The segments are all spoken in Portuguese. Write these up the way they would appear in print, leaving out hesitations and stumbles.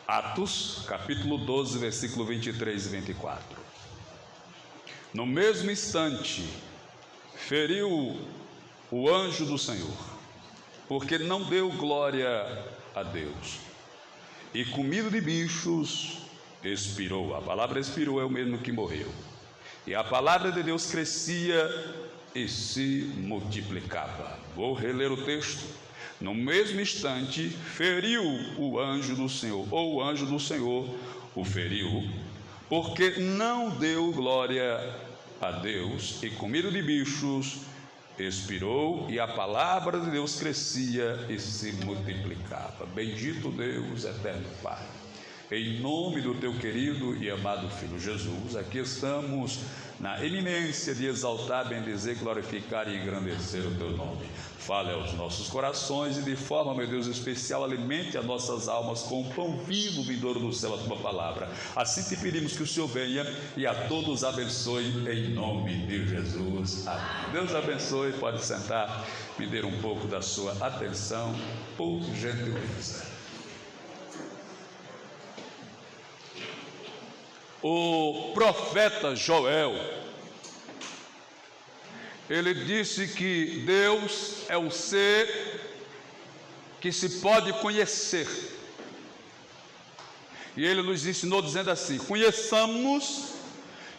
Atos, capítulo 12, versículo 23 e 24. No mesmo instante, feriu o anjo do Senhor, porque não deu glória a Deus, e com medo de bichos expirou. A palavra expirou é o mesmo que morreu. E a palavra de Deus crescia e se multiplicava. Vou reler o texto. No mesmo instante, feriu o anjo do Senhor, ou o anjo do Senhor o feriu, porque não deu glória a Deus, e com medo de bichos expirou, e a palavra de Deus crescia e se multiplicava. Bendito Deus, eterno Pai, em nome do teu querido e amado Filho Jesus, aqui estamos na eminência de exaltar, bendizer, glorificar e engrandecer o teu nome. Fale aos nossos corações e de forma, meu Deus, especial, alimente as nossas almas com o pão vivo, vindouro do céu, a tua palavra. Assim te pedimos que o Senhor venha e a todos abençoe em nome de Jesus. Amém. Deus abençoe, pode sentar, me dê um pouco da sua atenção, por gentileza. O profeta Joel, ele disse que Deus é um ser que se pode conhecer, e ele nos ensinou dizendo assim: conheçamos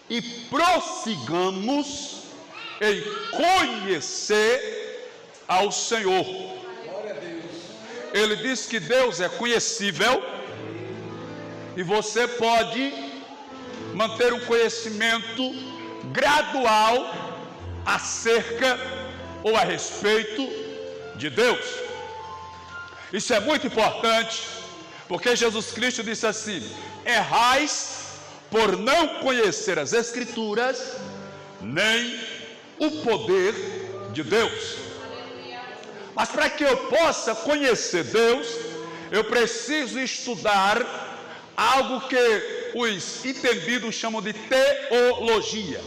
e prossigamos em conhecer ao Senhor. Ele disse que Deus é conhecível, e você pode manter um conhecimento gradual acerca ou a respeito de Deus. Isso é muito importante, porque Jesus Cristo disse assim: errais por não conhecer as Escrituras, nem o poder de Deus. Mas para que eu possa conhecer Deus, eu preciso estudar algo que os entendidos chamam de teologia.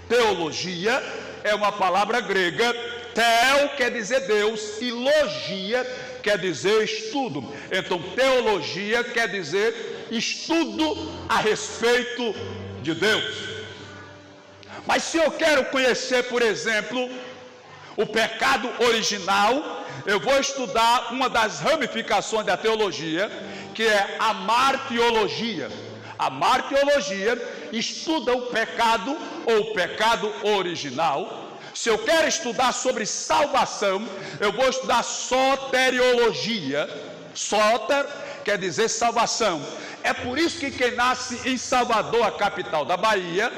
Teologia é uma palavra grega. Teo quer dizer Deus e logia quer dizer estudo. Então teologia quer dizer estudo a respeito de Deus. Mas se eu quero conhecer, por exemplo, o pecado original, eu vou estudar uma das ramificações da teologia, que é a martiologia. A martiologia estuda o pecado ou o pecado original. Se eu quero estudar sobre salvação, eu vou estudar soteriologia. Soter quer dizer salvação. É por isso que quem nasce em Salvador, a capital da Bahia,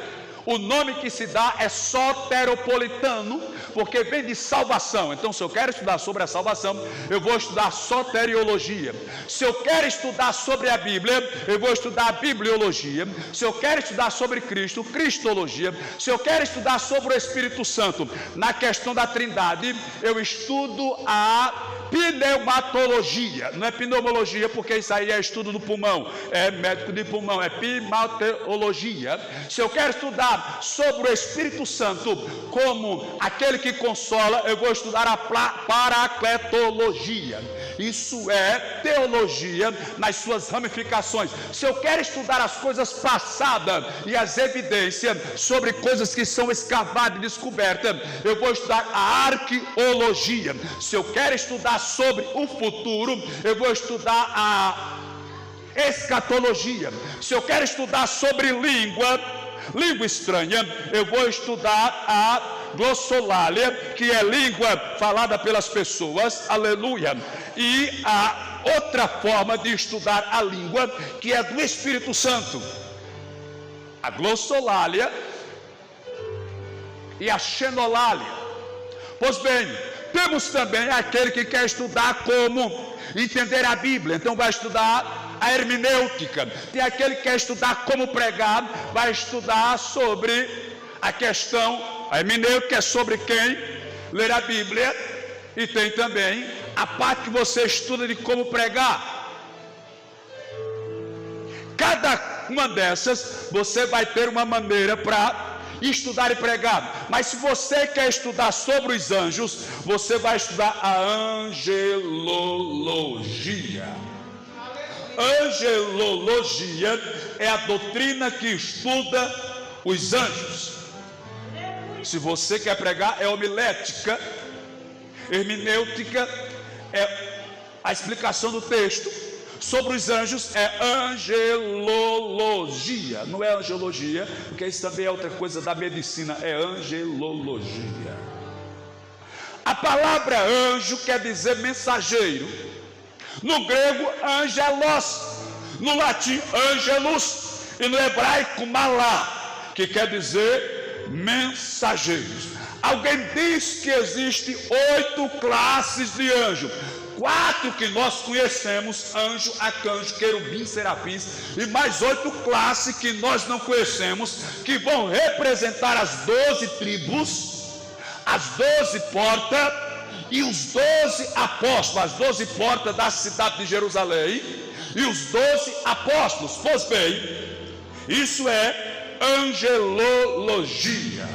o nome que se dá é soteropolitano, porque vem de salvação. Então, se eu quero estudar sobre a salvação, eu vou estudar soteriologia. Se eu quero estudar sobre a Bíblia, eu vou estudar a bibliologia. Se eu quero estudar sobre Cristo, cristologia. Se eu quero estudar sobre o Espírito Santo, na questão da Trindade, eu estudo a pneumatologia. Não é pneumologia, porque isso aí é estudo do pulmão, é médico de pulmão, é pneumatologia. Se eu quero estudar sobre o Espírito Santo como aquele que consola, eu vou estudar a paracletologia. Isso é teologia nas suas ramificações. Se eu quero estudar as coisas passadas e as evidências sobre coisas que são escavadas e descobertas, eu vou estudar a arqueologia. Se eu quero estudar sobre o futuro, eu vou estudar a escatologia. Se eu quero estudar sobre língua estranha, eu vou estudar a glossolalia, que é língua falada pelas pessoas, aleluia. E a outra forma de estudar a língua, que é do Espírito Santo, a glossolalia e a xenolalia. Pois bem, temos também aquele que quer estudar como entender a Bíblia, então vai estudar a hermenêutica. Tem aquele que quer estudar como pregar, vai estudar sobre a questão, a hermenêutica é sobre quem ler a Bíblia, e tem também a parte que você estuda de como pregar. Cada uma dessas você vai ter uma maneira para estudar e pregar. Mas se você quer estudar sobre os anjos, você vai estudar a angelologia. angelologia é a doutrina que estuda os anjos. Se você quer pregar, é homilética. Hermenêutica é a explicação do texto. Sobre os anjos é angelologia. Não é angiologia, porque isso também é outra coisa da medicina. É angelologia. A palavra anjo quer dizer mensageiro. No grego, angelos. No latim, angelus. E no hebraico, malá, que quer dizer mensageiros. Alguém diz que existe 8 classes de anjo. 4 que nós conhecemos: anjo, arcanjo, querubim, serafins, e mais 8 classes que nós não conhecemos, que vão representar as 12 tribos, as 12 portas e os 12 apóstolos, as 12 portas da cidade de Jerusalém e os 12 apóstolos. Pois bem, isso é angelologia.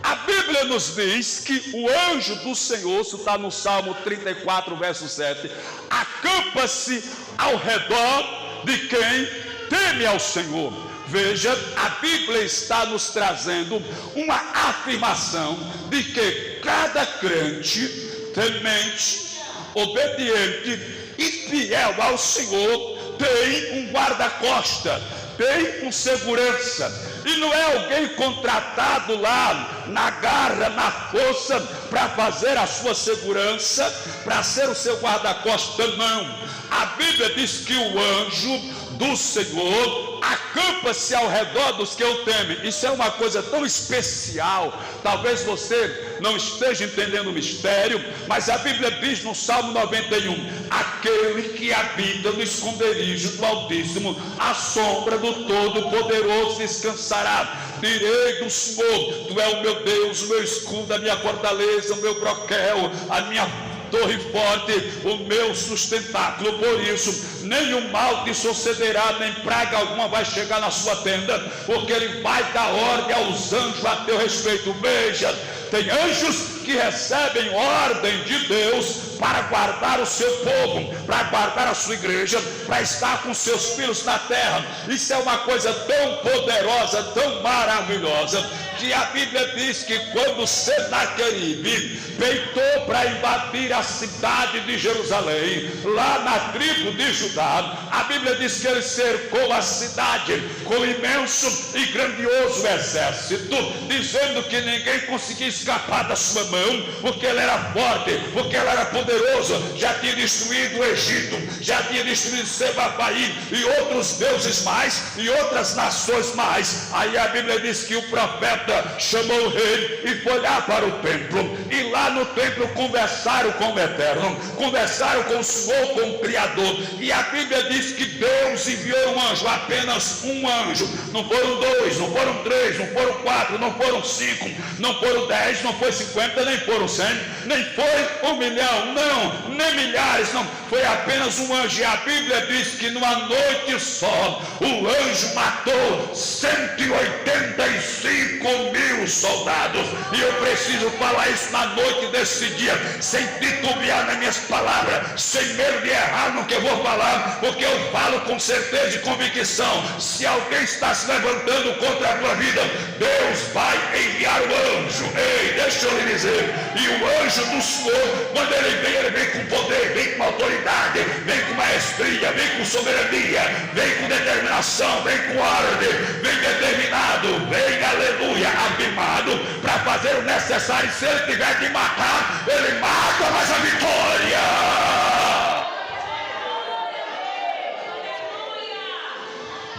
A Bíblia nos diz que o anjo do Senhor, isso está no Salmo 34, verso 7, acampa-se ao redor de quem teme ao Senhor. Veja, a Bíblia está nos trazendo uma afirmação de que cada crente temente, obediente e fiel ao Senhor tem um guarda-costa, tem um segurança. E não é alguém contratado lá na garra, na força, para fazer a sua segurança, para ser o seu guarda-costa, não. A Bíblia diz que o anjo do Senhor acampa-se ao redor dos que o temem. Isso é uma coisa tão especial. Talvez você não esteja entendendo o mistério, mas a Bíblia diz no Salmo 91: aquele que habita no esconderijo do Altíssimo, à sombra do Todo-Poderoso descansará. Direi do Senhor: tu é o meu Deus, o meu escudo, a minha fortaleza, o meu broquel, a minha torre forte, o meu sustentáculo. Por isso nenhum mal te sucederá, nem praga alguma vai chegar na sua tenda, porque ele vai dar ordem aos anjos a teu respeito. Veja, tem anjos que recebem ordem de Deus para guardar o seu povo, para guardar a sua igreja, para estar com seus filhos na terra. Isso é uma coisa tão poderosa, tão maravilhosa, que a Bíblia diz que quando Senaqueribe peitou para invadir a cidade de Jerusalém, lá na tribo de Judá, a Bíblia diz que ele cercou a cidade com imenso e grandioso exército, dizendo que ninguém conseguia escapar da sua mão, porque ele era forte, porque ele era poderoso. Já tinha destruído o Egito, já tinha destruído Sebabaim e outros deuses mais, e outras nações mais. Aí a Bíblia diz que o profeta chamou o rei e foi lá para o templo, e lá no templo conversaram com o Eterno, conversaram com o Senhor, com o Criador. E a Bíblia diz que Deus enviou um anjo, apenas um anjo. Não foram 2, não foram 3, não foram 4, não foram 5, não foram 10, não foi 50, nem foram 100, nem foi 1 milhão, não, nem milhares, não, foi apenas um anjo. E a Bíblia diz que numa noite só o anjo matou 185.000 soldados. E eu preciso falar isso na noite desse dia, sem titubear nas minhas palavras, sem medo de errar no que eu vou falar, porque eu falo com certeza e convicção. Se alguém está se levantando contra a tua vida, Deus vai enviar o anjo. Ei, deixa eu lhe dizer, e o anjo do Senhor, quando ele vem com poder, vem com autoridade, vem com maestria, vem com soberania, vem com determinação, vem com ordem, vem determinado, vem, aleluia, afirmado, para fazer o necessário. Se ele tiver que matar, ele mata, mas a vitória.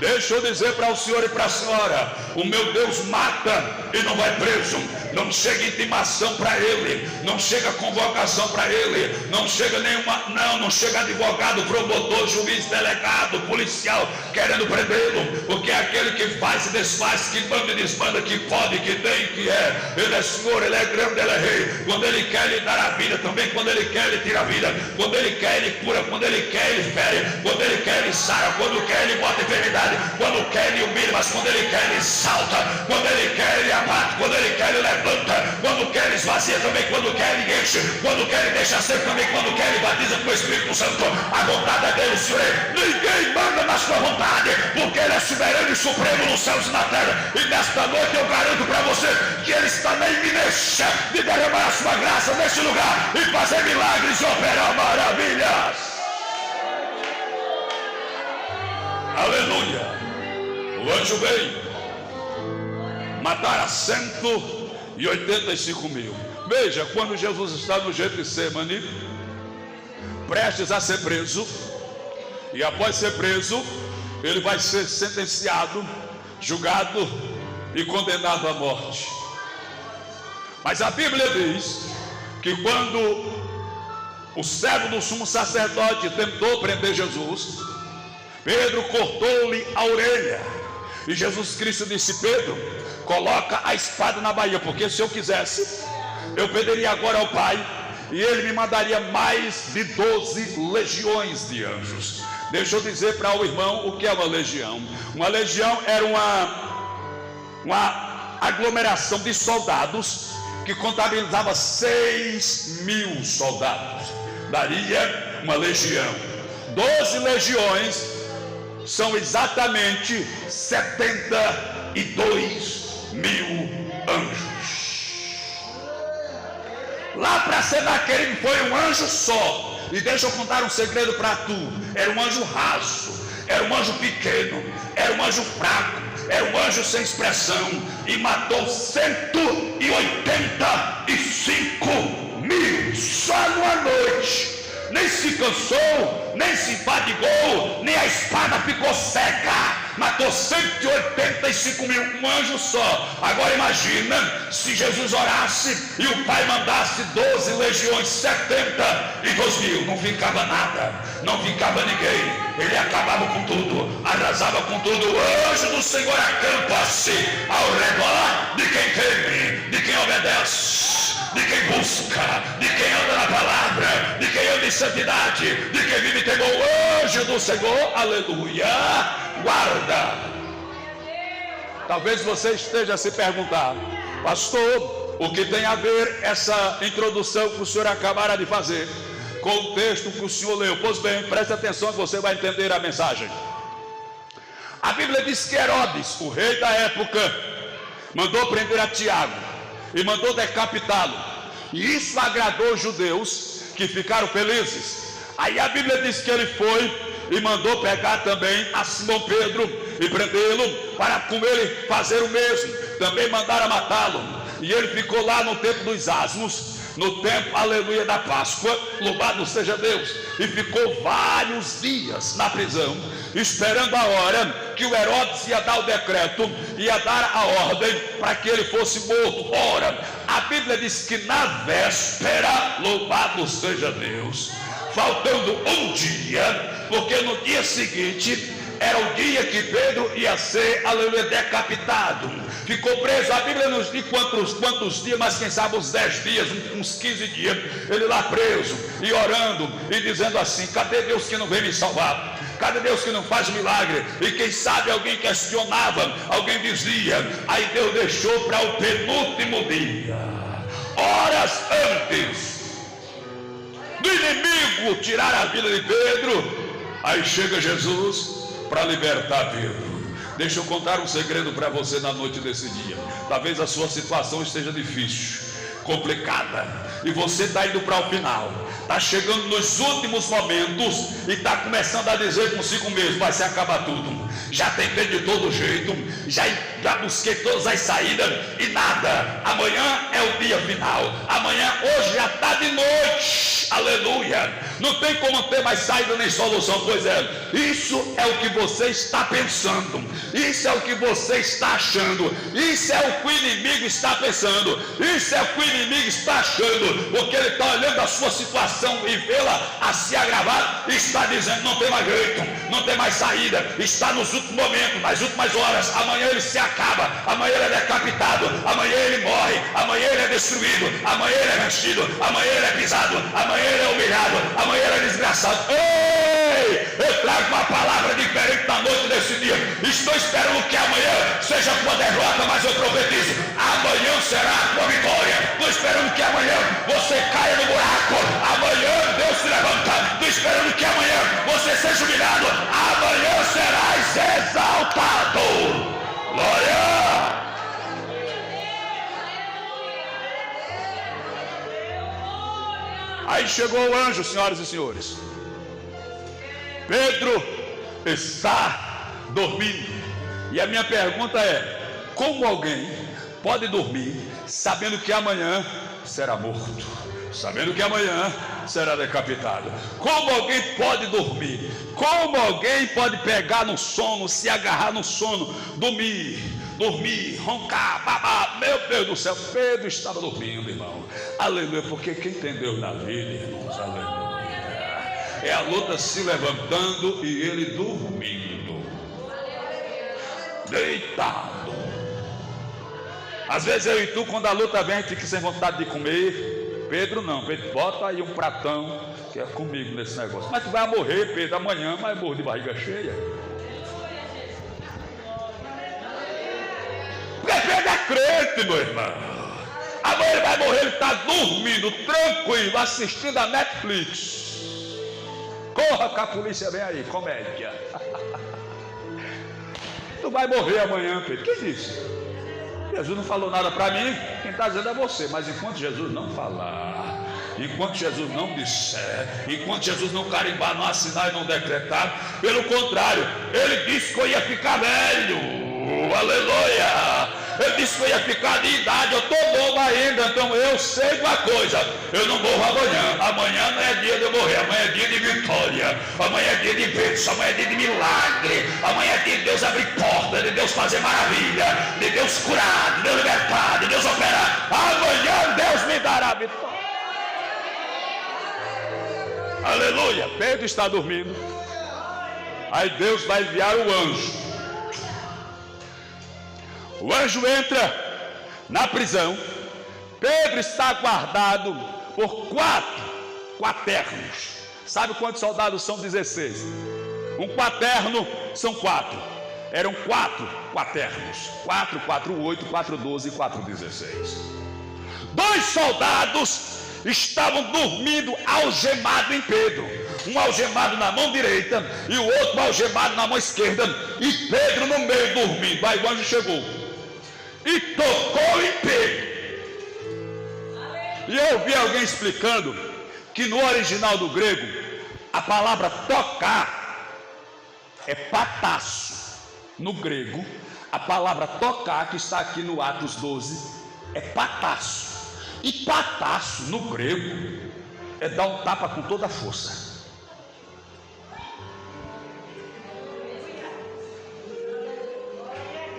Deixa eu dizer para o senhor e para a senhora: o meu Deus mata e não vai preso. Não chega intimação para ele, não chega convocação para ele, não chega nenhuma, não chega advogado, promotor, juiz, delegado, policial querendo prendê-lo, porque é aquele que faz e desfaz, que manda e desmanda, que pode, que tem, que é. Ele é Senhor, ele é grande, ele é rei. Quando ele quer, ele dá a vida também. Quando ele quer, ele tira a vida. Quando ele quer, ele cura. Quando ele quer, ele fere. Quando ele quer, ele sara. Quando quer, ele bota enfermidade. Quando quer, ele humilha. Mas quando ele quer, ele salta. Quando ele quer, ele abate. Quando ele quer, ele leva. levanta, quando quer ele esvazia também, quando quer ele enche, quando quer ele deixa seco também, quando quer ele batiza com o Espírito Santo. A vontade é dele, Senhor. Ninguém manda na sua vontade, porque ele é soberano e supremo nos céus e na terra. E nesta noite eu garanto para você que ele está na iminência de derramar a sua graça neste lugar e fazer milagres e operar maravilhas. Aleluia. O anjo veio matar 185 mil. Veja, quando Jesus está no Getsemane, prestes a ser preso, e após ser preso, ele vai ser sentenciado, julgado e condenado à morte. Mas a Bíblia diz que quando o servo do sumo sacerdote tentou prender Jesus, Pedro cortou-lhe a orelha. E Jesus Cristo disse: Pedro, coloca a espada na baía, porque se eu quisesse, eu pediria agora ao Pai, e ele me mandaria mais de 12 legiões de anjos. Deixa eu dizer para o irmão o que é uma legião. Uma legião era uma aglomeração de soldados que contabilizava 6.000 soldados. Daria uma legião. 12 legiões são exatamente 72.000 anjos. Lá para Senaqueribe foi um anjo só. E deixa eu contar um segredo para tu. Era um anjo raso, era um anjo pequeno, era um anjo fraco, era um anjo sem expressão, e matou 185 mil só numa noite. Nem se cansou, nem se fadigou, nem a espada ficou seca. Matou 185 mil, um anjo só. Agora imagina se Jesus orasse e o Pai mandasse 12 legiões, 72 mil. Não ficava nada, não ficava ninguém. Ele acabava com tudo, arrasava com tudo. O anjo do Senhor acampa-se ao redor de quem teme, de quem obedece, de quem busca, de quem anda na palavra, de quem anda em santidade, de quem vive e temor. O anjo do Senhor, aleluia, guarda. Talvez você esteja a se perguntar: pastor, o que tem a ver essa introdução que o senhor acabara de fazer com o texto que o senhor leu? Pois bem, preste atenção que você vai entender a mensagem. A Bíblia diz que Herodes, o rei da época, mandou prender a Tiago e mandou decapitá-lo, e isso agradou os judeus, que ficaram felizes. Aí a Bíblia diz que ele foi e mandou pegar também a Simão Pedro e prendê-lo, para com ele fazer o mesmo. Também mandaram matá-lo, e ele ficou lá no tempo dos asmos, no tempo, aleluia, da Páscoa, louvado seja Deus, e ficou vários dias na prisão, esperando a hora que o Herodes ia dar o decreto, ia dar a ordem para que ele fosse morto. Ora, a Bíblia diz que na véspera, louvado seja Deus, faltando um dia, porque no dia seguinte era o dia que Pedro ia ser, aleluia, decapitado. Ficou preso, a Bíblia nos diz quantos dias, mas quem sabe uns 10 dias, uns 15 dias, ele lá preso, e orando, e dizendo assim: cadê Deus que não vem me salvar? Cadê Deus que não faz milagre? E quem sabe alguém questionava, alguém dizia. Aí Deus deixou para o penúltimo dia, horas antes do inimigo tirar a vida de Pedro. Aí chega Jesus para libertar Pedro. Deixa eu contar um segredo para você na noite desse dia. Talvez a sua situação esteja difícil, complicada, e você está indo para o final, está chegando nos últimos momentos e está começando a dizer consigo mesmo: vai se acabar tudo. Já tentei de todo jeito, já busquei todas as saídas e nada. Amanhã é o dia final, amanhã, hoje já está de noite, aleluia, não tem como ter mais saída nem solução. Pois é, isso é o que você está pensando, isso é o que você está achando, isso é o que o inimigo está pensando, isso é o que o inimigo está achando, porque ele está olhando a sua situação e vê-la a se agravar e está dizendo: não tem mais jeito, não tem mais saída, está nos últimos momentos, nas últimas horas. Amanhã ele se acaba, amanhã ele é decapitado, amanhã ele morre, amanhã ele é destruído, amanhã ele é vencido, amanhã ele é pisado, amanhã ele é humilhado, amanhã ele é desgraçado. Ei, eu trago uma palavra diferente na noite desse dia. Estou esperando que amanhã seja seja a tua derrota, mas eu profetizo, amanhã será a tua vitória. Estou esperando que amanhã você caia no buraco, amanhã Deus se levanta. Estou esperando que amanhã você seja humilhado, amanhã serás exaltado. Glória! Aí chegou o anjo, senhoras e senhores. Pedro está dormindo. E a minha pergunta é: como alguém pode dormir sabendo que amanhã será morto, sabendo que amanhã será decapitado? Como alguém pode dormir? Como alguém pode pegar no sono, se agarrar no sono, dormir, roncar, babar? Meu Deus do céu, Pedro estava dormindo, irmão. Aleluia, porque quem tem Deus na vida, irmãos, aleluia, é a luta se levantando e ele dormindo, deitado. Às vezes eu e tu, quando a luta vem, a gente fica sem vontade de comer. Pedro não, Pedro bota aí um pratão, que é comigo nesse negócio. Mas tu vai morrer, Pedro, amanhã, mas morre de barriga cheia. Porque Pedro é crente, meu irmão. Amanhã ele vai morrer, ele está dormindo, tranquilo, assistindo a Netflix. Corra que a polícia vem aí, comédia. Tu vai morrer amanhã, Pedro. Quem disse? Jesus não falou nada para mim, quem está dizendo é você. Mas enquanto Jesus não falar, enquanto Jesus não disser, enquanto Jesus não carimbar, não assinar e não decretar, pelo contrário, ele disse que eu ia ficar velho. Aleluia! Ele disse que eu ia ficar de idade, eu estou novo ainda, então eu sei uma coisa: eu não morro amanhã. Amanhã não é dia de eu morrer, amanhã é dia de vitória, amanhã é dia de bênção, amanhã é dia de milagre, amanhã é dia de Deus abrir porta, de Deus fazer maravilha, de Deus curar, de Deus libertar, de Deus operar. Amanhã Deus me dará vitória. Aleluia! Pedro está dormindo, aí Deus vai enviar o anjo. O anjo entra na prisão. Pedro está guardado por 4 quaternos. Sabe quantos soldados são? 16. Um quaterno são 4. Eram 4 quaternos. 4, 4, 8, 4, 12 e 4, 16. 2 soldados estavam dormindo algemado em Pedro. Um algemado na mão direita e o outro algemado na mão esquerda. E Pedro no meio dormindo. Aí o anjo chegou e tocou em Pedro. E eu vi alguém explicando que no original do grego a palavra tocar é patasso. No grego a palavra tocar, que está aqui no Atos 12, é patasso. E patasso no grego é dar um tapa com toda a força.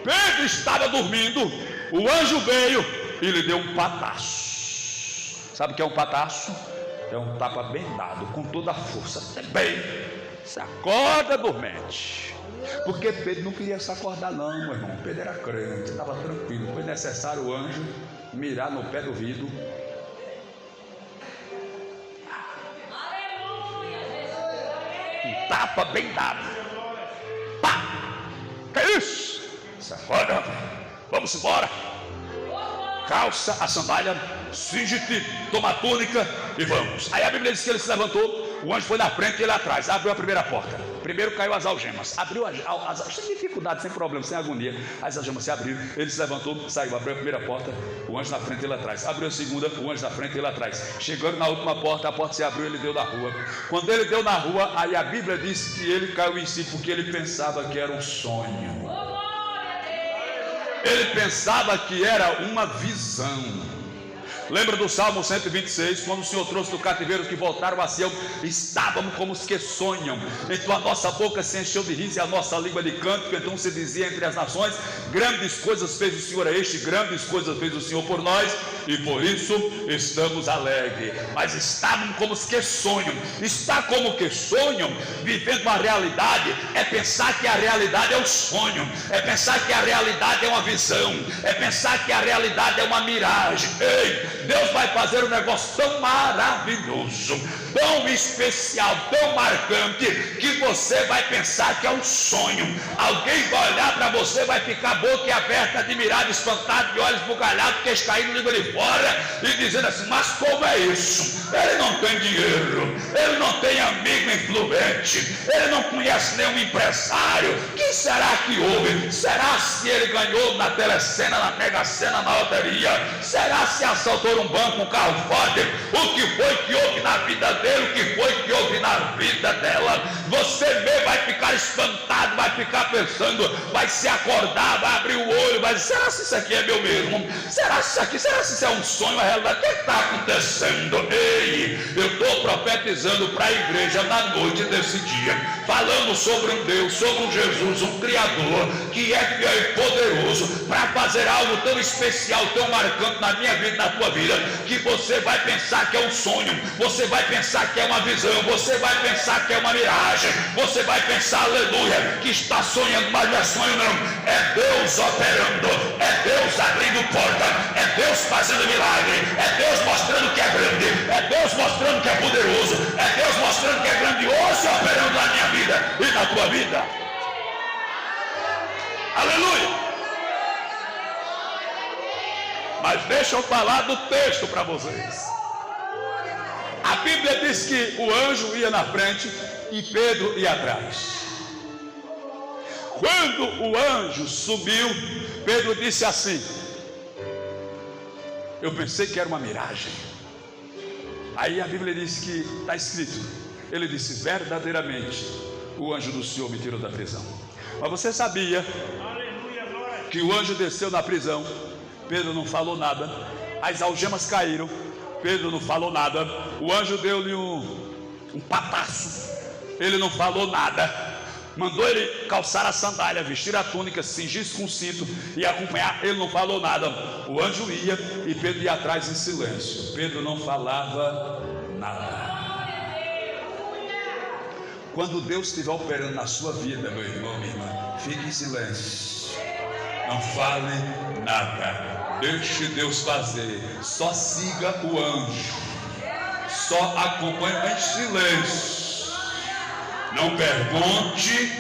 Pedro estava dormindo, o anjo veio e lhe deu um pataço. Sabe o que é um pataço? É um tapa bem dado, com toda a força. Bem, se acorda, dormente. Porque Pedro não queria se acordar não, meu irmão. Pedro era crente, estava tranquilo. Foi necessário o anjo mirar no pé do vidro. Um tapa bem dado. Pá! Que é isso? Se acorda, vamos embora. Calça a sandália, cinge-te, toma a túnica e vamos. Aí a Bíblia diz que ele se levantou, o anjo foi na frente e ele atrás, abriu a primeira porta. Primeiro caiu as algemas, abriu as sem dificuldade, sem problema, sem agonia. As algemas se abriram, ele se levantou, saiu, abriu a primeira porta, o anjo na frente e ele atrás. Abriu a segunda, o anjo na frente e ele atrás. Chegando na última porta, a porta se abriu, ele deu na rua. Quando ele deu na rua, aí a Bíblia diz que ele caiu em si, porque ele pensava que era um sonho. Ele pensava que era uma visão. Lembra do Salmo 126, quando o Senhor trouxe do cativeiro que voltaram a Sião, estávamos como os que sonham. Então a nossa boca se encheu de riso e a nossa língua de cântico. Então se dizia entre as nações: grandes coisas fez o Senhor a este, grandes coisas fez o Senhor por nós, e por isso estamos alegres. Mas estávamos como os que sonham. Estar como que sonham, vivendo uma realidade, é pensar que a realidade é um sonho, é pensar que a realidade é uma visão, é pensar que a realidade é uma miragem. Ei, Deus vai fazer um negócio tão maravilhoso, tão especial, tão marcante, que você vai pensar que é um sonho. Alguém vai olhar para você, vai ficar a boca aberta, admirado, espantado, de olhos bugalhados, queixo caído, língua de fora, e dizendo assim: mas como é isso? Ele não tem dinheiro, ele não tem amigo influente, ele não conhece nenhum empresário. O que será que houve? Será se ele ganhou na telecena, na mega sena, na loteria? Será se assaltou um banco, um carro forte? O que foi que houve na vida dele? O que foi que houve na vida dela? Você vê, vai ficar espantado, vai ficar pensando, vai se acordar, vai abrir o olho, vai dizer: será se isso aqui é meu mesmo? Será se isso é um sonho, uma realidade? O que está acontecendo? Ei, eu estou profetizando para a igreja na noite desse dia, falando sobre um Deus, sobre um Jesus, um Criador, que é fiel e poderoso para fazer algo tão especial, tão marcante na minha vida e na tua vida, que você vai pensar que é um sonho, você vai pensar que é uma visão, você vai pensar que é uma miragem, você vai pensar, aleluia, que está sonhando, mas não é sonho não, é Deus operando, é Deus abrindo porta, é Deus fazendo milagre, é Deus mostrando que é grande, é Deus mostrando que é poderoso, é Deus mostrando que é grandioso, operando na minha vida e na tua vida. Aleluia. Mas deixa eu falar do texto para vocês. A Bíblia diz que o anjo ia na frente e Pedro ia atrás. Quando o anjo subiu, Pedro disse assim: eu pensei que era uma miragem. Aí a Bíblia diz que está escrito, ele disse: verdadeiramente o anjo do Senhor me tirou da prisão. Mas você sabia que o anjo desceu na prisão? Pedro não falou nada. As algemas caíram, Pedro não falou nada. O anjo deu-lhe um pataço, ele não falou nada. Mandou ele calçar a sandália, vestir a túnica, cingir-se com o cinto e acompanhar. Ele não falou nada. O anjo ia e Pedro ia atrás em silêncio. Pedro não falava nada. Quando Deus estiver operando na sua vida, meu irmão, minha irmã, fique em silêncio, não fale nada, deixe Deus fazer. Só siga o anjo, só acompanhe em silêncio. Não pergunte,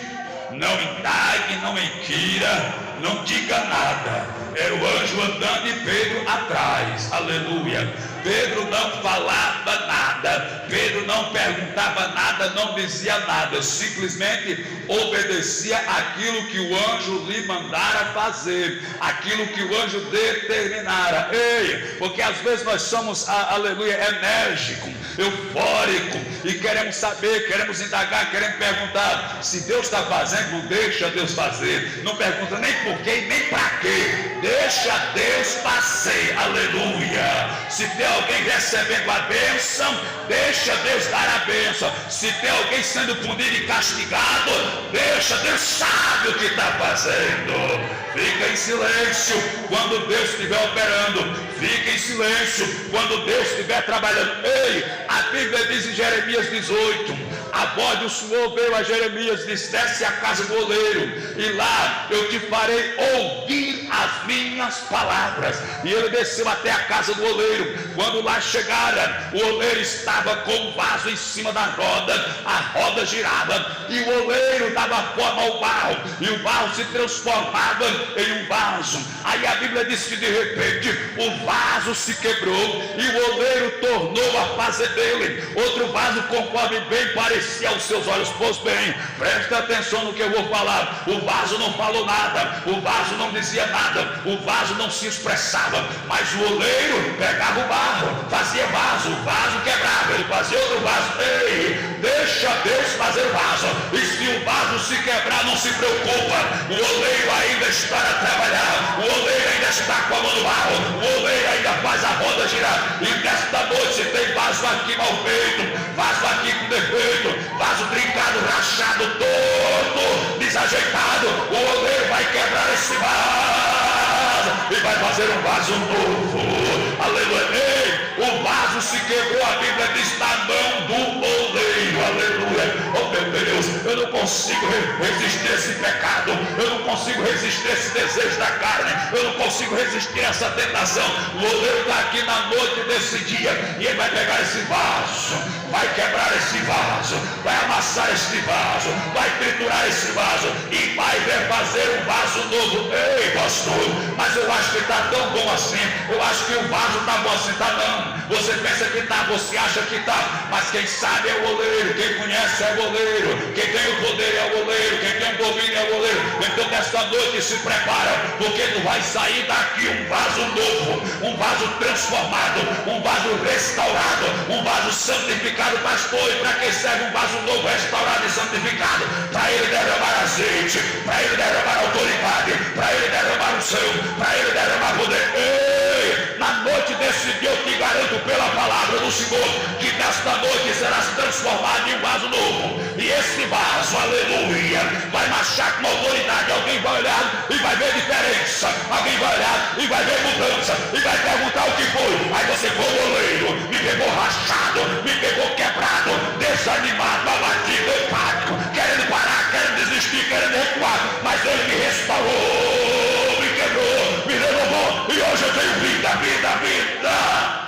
não indague, não inquira, não diga nada. Era o anjo andando e Pedro atrás. Aleluia. Pedro não falava nada, Pedro não perguntava nada, não dizia nada, simplesmente obedecia aquilo que o anjo lhe mandara fazer, aquilo que o anjo determinara. Ei, porque às vezes nós somos, aleluia, enérgico, eufórico, e queremos saber, queremos indagar, queremos perguntar. Se Deus está fazendo, deixa Deus fazer. Não pergunta nem por quê, nem para quê. Deixa Deus fazer. Aleluia. Se tem alguém recebendo a bênção, deixa Deus dar a bênção. Se tem alguém sendo punido e castigado, deixa Deus sabe o que está fazendo. Fica em silêncio quando Deus estiver operando. Fica em silêncio quando Deus estiver trabalhando. Ei, a Bíblia diz em Jeremias 18: a voz do Senhor veio a Jeremias e disse: desce à casa do oleiro, e lá eu te farei ouvir as minhas palavras. E ele desceu até a casa do oleiro. Quando lá chegara, o oleiro estava com o vaso em cima da roda, a roda girava, e o oleiro dava forma ao barro, e o barro se transformava em um vaso. Aí a Bíblia diz que de repente o vaso se quebrou, e o oleiro tornou a fazer dele outro vaso conforme bem parecia aos seus olhos. Pois bem, presta atenção no que eu vou falar. O vaso não falou nada, o vaso não dizia nada, o vaso não se expressava, mas o oleiro pegava o barro, fazia vaso, o vaso quebrava, ele fazia outro vaso. Ei, deixa Deus fazer o vaso, e se o vaso se quebrar, não se preocupa, o oleiro ainda está a trabalhar, o oleiro ainda está com a mão no barro, o oleiro ainda faz a roda girar. E nesta noite, se tem vaso aqui mal feito, vaso aqui com defeito, vaso trincado, rachado, todo desajeitado, o oleiro vai quebrar esse vaso e vai fazer um vaso novo. Aleluia. Ei, o vaso se quebrou, a Bíblia diz, na mão do oleiro. Aleluia. Oh meu Deus, eu não consigo resistir a esse pecado, eu não consigo resistir a esse desejo da carne, eu não consigo resistir a essa tentação. O oleiro está aqui na noite desse dia, e ele vai pegar esse vaso, vai quebrar esse vaso, vai amassar esse vaso, vai triturar esse vaso, e vai fazer um vaso novo. Ei, pastor, mas eu acho que está tão bom assim, eu acho que o vaso está bom assim. Está não, você pensa que está, você acha que está, mas quem sabe é o oleiro, quem conhece é o oleiro, quem tem o poder é o oleiro, quem tem o domínio é o oleiro. Então nesta noite se prepara, porque tu vai sair daqui um vaso novo, um vaso transformado, um vaso restaurado, um vaso santificado. Pastor, e para quem serve um vaso novo, restaurado e santificado? Para ele derramar azeite, para ele derramar autoridade, para ele derramar unção, para ele derramar poder. Ei, na noite desse dia eu te garanto pela palavra do Senhor que nesta noite serás transformado em um vaso novo, e esse vaso, aleluia, vai marchar com autoridade. Alguém vai olhar e vai ver diferença, alguém vai olhar e vai ver mudança, e vai perguntar o que foi. Aí você foi o oleiro, me pegou rachado, me pegou quebrado, desanimado, abatido, empático, querendo parar, querendo desistir, querendo recuar, mas ele me restaurou, me quebrou, me renovou, e hoje eu tenho vida, vida, vida.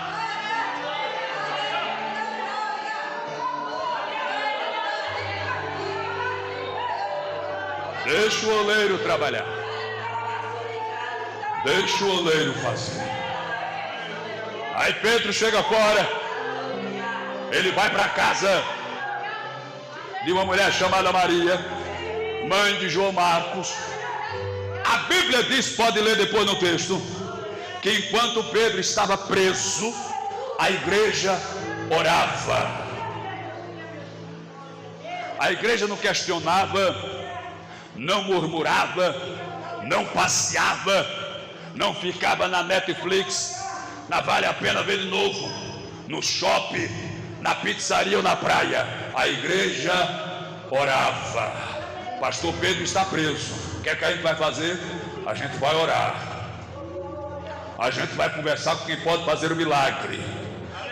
Deixa o oleiro trabalhar, deixa o oleiro fazer. Aí Pedro chega fora, ele vai para casa de uma mulher chamada Maria, mãe de João Marcos. A Bíblia diz, pode ler depois no texto, que enquanto Pedro estava preso, a igreja orava. A igreja não questionava, não murmurava, não passeava, não ficava na Netflix, na Vale a Pena Ver de Novo, no shopping, na pizzaria ou na praia. A igreja orava. Pastor Pedro está preso, o que é que a gente vai fazer? A gente vai orar, a gente vai conversar com quem pode fazer o milagre.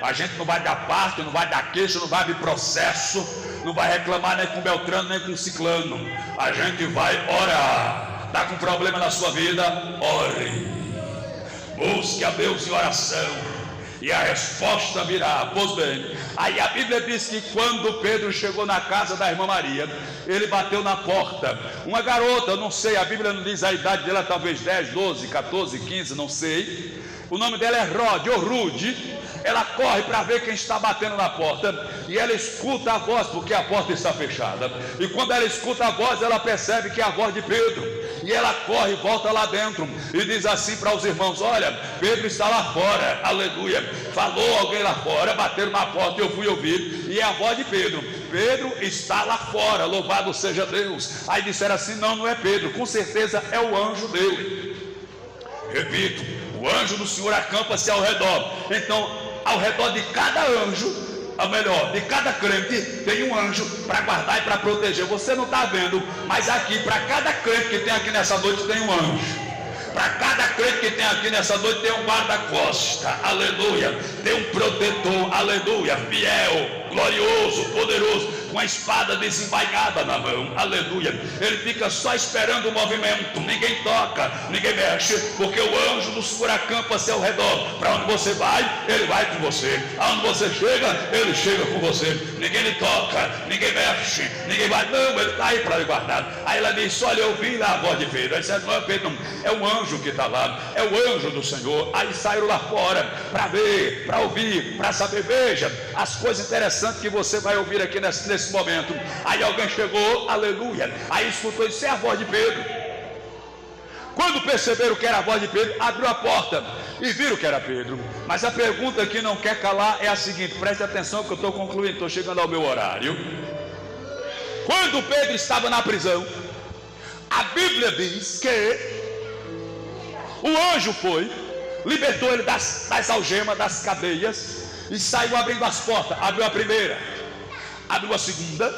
A gente não vai dar parte, não vai dar queixa, não vai abrir processo, não vai reclamar nem com Beltrano, nem com Ciclano. A gente vai orar. Está com problema na sua vida? Ore. Busque a Deus em oração, e a resposta virá. Pois bem, aí a Bíblia diz que quando Pedro chegou na casa da irmã Maria, ele bateu na porta. Uma garota, não sei, a Bíblia não diz a idade dela, talvez 10, 12, 14, 15, não sei. O nome dela é Rod ou Rude. Ela corre para ver quem está batendo na porta, e ela escuta a voz, porque a porta está fechada. E quando ela escuta a voz, ela percebe que é a voz de Pedro, e ela corre e volta lá dentro e diz assim para os irmãos: olha, Pedro está lá fora, aleluia. Falou alguém lá fora, bateram na porta e eu fui ouvir, e é a voz de Pedro. Pedro está lá fora, louvado seja Deus. Aí disseram assim: não, não é Pedro, com certeza é o anjo dele. Repito, o anjo do Senhor acampa-se ao redor. Então, ao redor de cada anjo, ou melhor, de cada crente, tem um anjo para guardar e para proteger. Você não está vendo, mas aqui, para cada crente que tem aqui nessa noite, tem um anjo. Para cada crente que tem aqui nessa noite, tem um guarda-costa, aleluia. Tem um protetor, aleluia, fiel, glorioso, poderoso, com a espada desembainhada na mão, aleluia. Ele fica só esperando o movimento, ninguém toca, ninguém mexe, porque o anjo do Senhor acampa-se ao redor. Para onde você vai, ele vai com você. Aonde você chega, ele chega com você. Ninguém lhe toca, ninguém mexe, ninguém vai, não, ele está aí para lhe guardar. Aí ela disse: olha, eu vi lá a voz de Pedro. Aí disse: não é Pedro, não, é um anjo que está lá, é o anjo do Senhor. Aí saíram lá fora para ver, para ouvir, para saber. Veja as coisas interessantes que você vai ouvir aqui nesse momento. Aí alguém chegou, aleluia, aí escutou: isso é a voz de Pedro. Quando perceberam que era a voz de Pedro, abriu a porta e viram que era Pedro. Mas a pergunta que não quer calar é a seguinte: preste atenção que eu estou concluindo, estou chegando ao meu horário. Quando Pedro estava na prisão, a Bíblia diz que o anjo foi, libertou ele das algemas, das cadeias, e saiu abrindo as portas. Abriu a primeira, abriu a segunda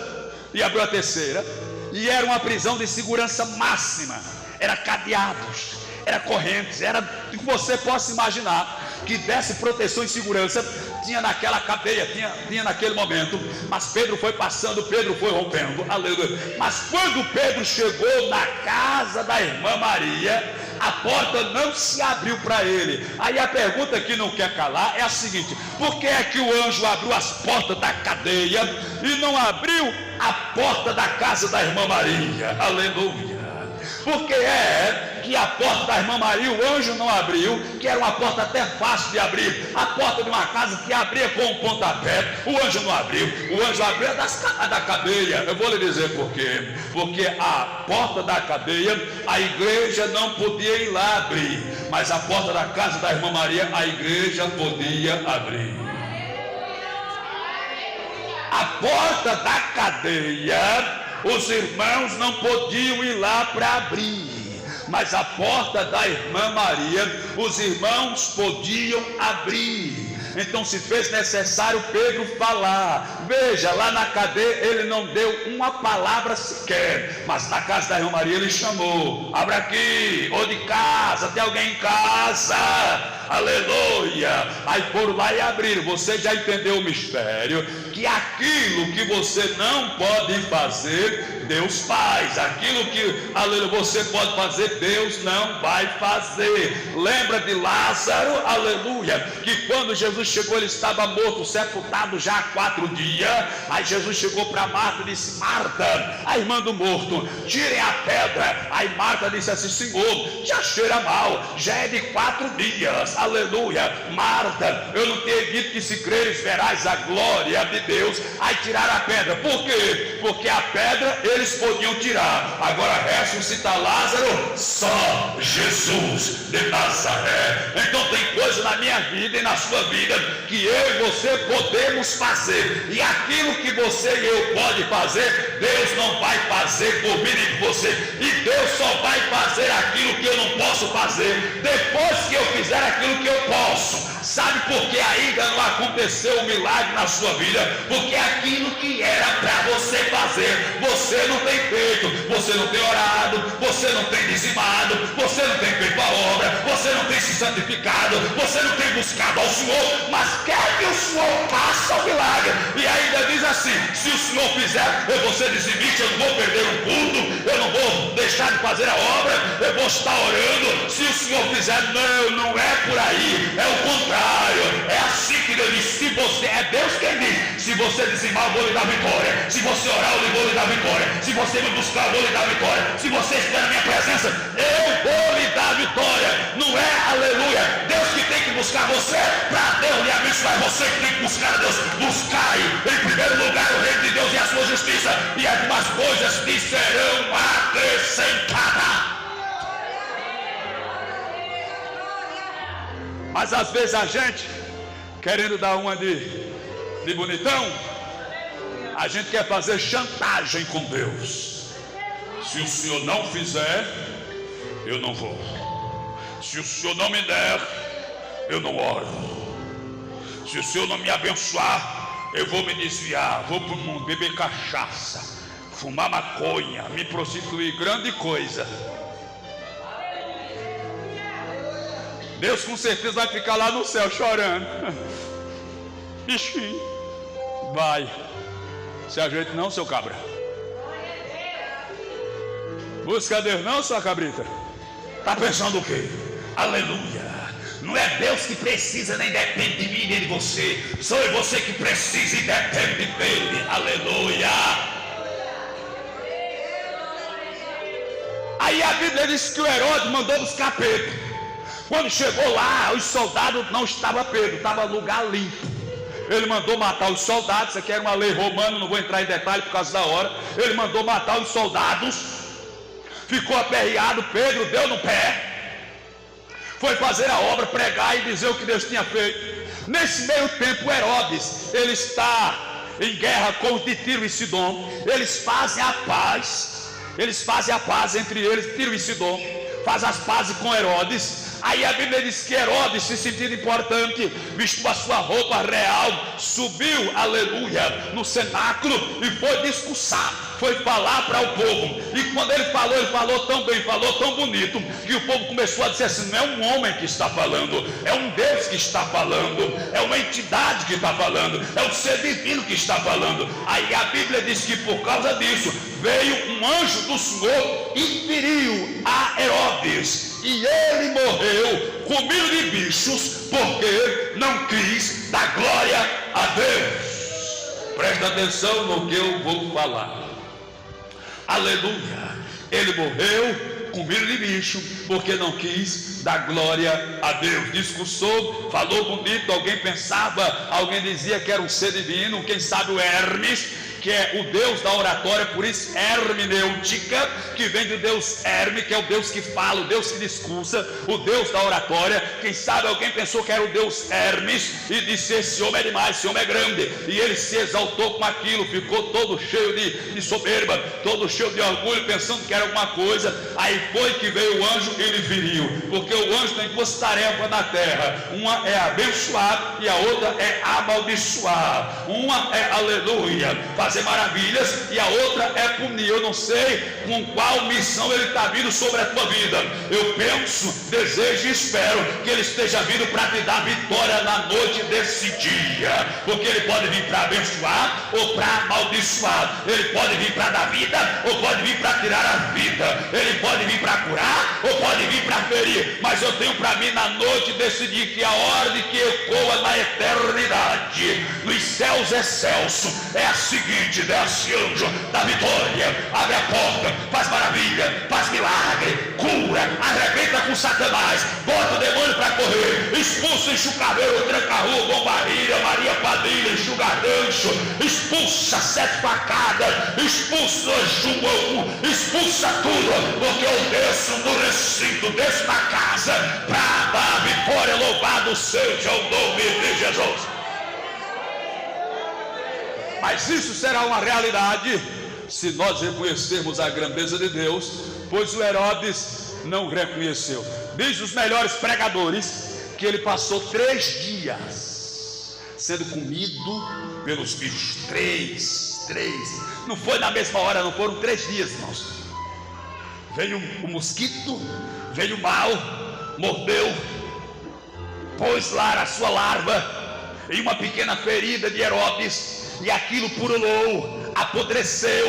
e abriu a terceira. E era uma prisão de segurança máxima. Era cadeados, era correntes, era o que você possa imaginar que desse proteção e segurança. tinha naquela cadeia, tinha naquele momento, mas Pedro foi passando, Pedro foi rompendo, aleluia. Mas quando Pedro chegou na casa da irmã Maria, a porta não se abriu para ele. Aí a pergunta que não quer calar é a seguinte: por que é que o anjo abriu as portas da cadeia e não abriu a porta da casa da irmã Maria? Aleluia. Porque é que a porta da irmã Maria o anjo não abriu, que era uma porta até fácil de abrir, a porta de uma casa que abria com um pontapé, o anjo não abriu, o anjo abriu da cadeia. Eu vou lhe dizer por quê. Porque a porta da cadeia, a igreja não podia ir lá abrir, mas a porta da casa da irmã Maria, a igreja podia abrir. A porta da cadeia, os irmãos não podiam ir lá para abrir, mas a porta da irmã Maria, os irmãos podiam abrir. Então se fez necessário Pedro falar. Veja, lá na cadeia ele não deu uma palavra sequer, mas na casa da irmã Maria ele chamou: abre aqui, ou de casa, tem alguém em casa? Aleluia. Aí foram lá e abriram. Você já entendeu o mistério? Que aquilo que você não pode fazer, Deus faz. Aquilo que, aleluia, você pode fazer, Deus não vai fazer. Lembra de Lázaro, aleluia, que quando Jesus chegou, ele estava morto, sepultado já há 4 dias. Aí Jesus chegou para Marta e disse: Marta, a irmã do morto, tirem a pedra. Aí Marta disse assim: Senhor, já cheira mal, já é de 4 dias. Aleluia. Marta, eu não tenho dito que se creres verás a glória de Deus. Aí tiraram a pedra. Por quê? Porque a pedra eles podiam tirar. Agora ressuscitar Lázaro, só Jesus de Nazaré. Então tem coisa na minha vida e na sua vida que eu e você podemos fazer, e aquilo que você e eu pode fazer, Deus não vai fazer por mim nem por você. E Deus só vai fazer aquilo que eu não posso fazer depois que eu fizer aquilo que eu posso. Sabe por que ainda não aconteceu um milagre na sua vida? Porque aquilo que era para você fazer, você não tem feito. Você não tem orado, você não tem dizimado, você não tem feito a obra, você não tem se santificado, você não tem buscado ao Senhor, mas quer que o Senhor faça o milagre. E ainda diz assim: se o Senhor fizer, eu vou ser dizimista, eu não vou perder um culto, eu não vou deixar de fazer a obra, eu vou estar orando. Se o Senhor fizer, não é por aí, é o contrário. É assim que Deus diz: se você, é Deus quem diz, se você dizimar, eu vou lhe dar vitória. Se você orar, eu vou lhe dar vitória. Se você me buscar, eu vou lhe dar vitória. Se você estiver na minha presença, eu vou lhe dar vitória. Não é, aleluia, Deus que tem que buscar você para Deus lhe abençoar. É você que tem que buscar a Deus. Buscai em primeiro lugar o reino de Deus e a sua justiça, e algumas coisas te serão acrescentadas. Mas às vezes a gente, querendo dar uma de bonitão, a gente quer fazer chantagem com Deus. Se o Senhor não fizer, eu não vou. Se o Senhor não me der, eu não oro. Se o Senhor não me abençoar, eu vou me desviar, vou para o mundo beber cachaça, fumar maconha, me prostituir, grande coisa. Deus com certeza vai ficar lá no céu chorando. Bichinho, vai. Se ajeita não, seu cabra. Busca Deus não, sua cabrita. Tá pensando o quê? Aleluia. Não é Deus que precisa, nem depende de mim, nem de você. Sou eu você que precisa e depende dele. Aleluia. Aí a Bíblia diz que o Herodes mandou buscar Pedro. Quando chegou lá, os soldados não estavam Pedro, estava lugar limpo. Ele mandou matar os soldados. Isso aqui era uma lei romana, não vou entrar em detalhe por causa da hora. Ele mandou matar os soldados. Ficou aperreado, Pedro deu no pé. Foi fazer a obra, pregar e dizer o que Deus tinha feito. Nesse meio tempo, Herodes, ele está em guerra com os de Tiro e Sidom. Eles fazem a paz. Eles fazem a paz entre eles, Tiro e Sidom. Faz as pazes com Herodes. Aí a Bíblia diz que Herodes, se sentindo importante, vestiu a sua roupa real, subiu, aleluia, no cenáculo e foi discursar, foi falar para o povo. E quando ele falou tão bem, falou tão bonito, que o povo começou a dizer assim: não é um homem que está falando, é um Deus que está falando, é uma entidade que está falando, é um ser divino que está falando. Aí a Bíblia diz que por causa disso veio um anjo do Senhor e feriu a Herodes, e ele morreu comido de bichos, porque não quis dar glória a Deus. Presta atenção no que eu vou falar. Aleluia. Ele morreu comido de bicho, porque não quis dar glória a Deus. Discursou, falou bonito. Alguém pensava, alguém dizia que era um ser divino. Quem sabe o Hermes, que é o Deus da oratória, por isso hermenêutica, que vem do Deus Herme, que é o Deus que fala, o Deus que discursa, o Deus da oratória. Quem sabe alguém pensou que era o Deus Hermes e disse: esse homem é demais, esse homem é grande, e ele se exaltou com aquilo, ficou todo cheio de soberba, todo cheio de orgulho, pensando que era alguma coisa. Aí foi que veio o anjo e ele feriu, porque o anjo tem duas tarefas na terra: uma é abençoar e a outra é amaldiçoar. Uma é, aleluia, fazer maravilhas, e a outra é punir. Eu não sei com qual missão ele está vindo sobre a tua vida. Eu penso, desejo e espero que ele esteja vindo para te dar vitória na noite desse dia, porque ele pode vir para abençoar ou para amaldiçoar, ele pode vir para dar vida ou pode vir para tirar a vida, ele pode vir para curar ou pode vir para ferir. Mas eu tenho para mim na noite desse dia que a ordem que ecoa na eternidade, nos céus excelsos, é a seguinte: desce anjo da vitória, abre a porta, faz maravilha, faz milagre, cura, arrebenta com Satanás, bota o demônio para correr, expulsa enxucaveiro, tranca-rua, bombarrilha, Maria Padilha, enxuga gancho, expulsa 7 facadas, expulsa jumbo, expulsa tudo, porque eu desço no recinto, desço na casa para dar vitória. Louvado seja o nome de Jesus. Mas isso será uma realidade se nós reconhecermos a grandeza de Deus, pois o Herodes não reconheceu. Diz os melhores pregadores que ele passou 3 dias sendo comido pelos bichos. 3. Não foi na mesma hora, não foram 3 dias, irmãos. Veio o mosquito, veio o mal, mordeu, pôs lá a sua larva em uma pequena ferida de Herodes, e aquilo purulou, apodreceu,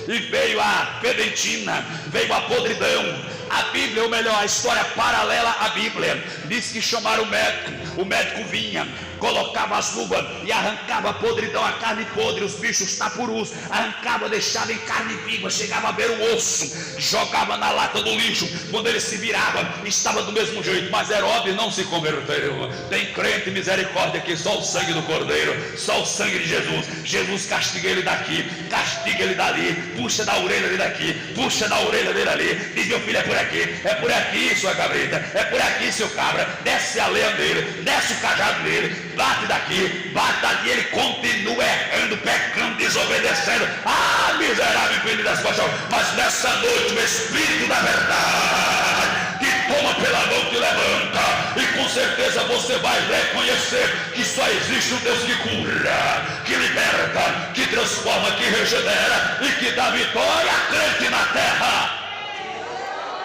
e veio a fedentina, veio a podridão. A Bíblia, ou melhor, a história paralela à Bíblia, diz que chamaram o médico vinha, colocava as luvas e arrancava a podridão, a carne podre, os bichos tapurus, arrancava, deixava em carne viva, chegava a ver o osso, jogava na lata do lixo. Quando ele se virava, estava do mesmo jeito. Mas Herodes não se converteu. Tem crente, misericórdia, que só o sangue do Cordeiro, só o sangue de Jesus castiga ele daqui, castiga ele dali, puxa da orelha dele daqui, puxa da orelha dele ali, diz: meu filho, é por aqui, sua cabrita, é por aqui, seu cabra, desce a lenha dele, desce o cajado dele, bate daqui, bate dali. Ele continua errando, pecando, desobedecendo. Ah, miserável filho das paixões. Mas nessa noite o Espírito da verdade te toma pela mão, te levanta, e com certeza você vai reconhecer que só existe um Deus que cura, que liberta, que transforma, que regenera e que dá vitória a crente na terra.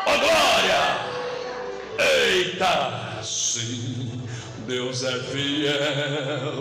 Oh glória! Eita, sim, Deus é fiel.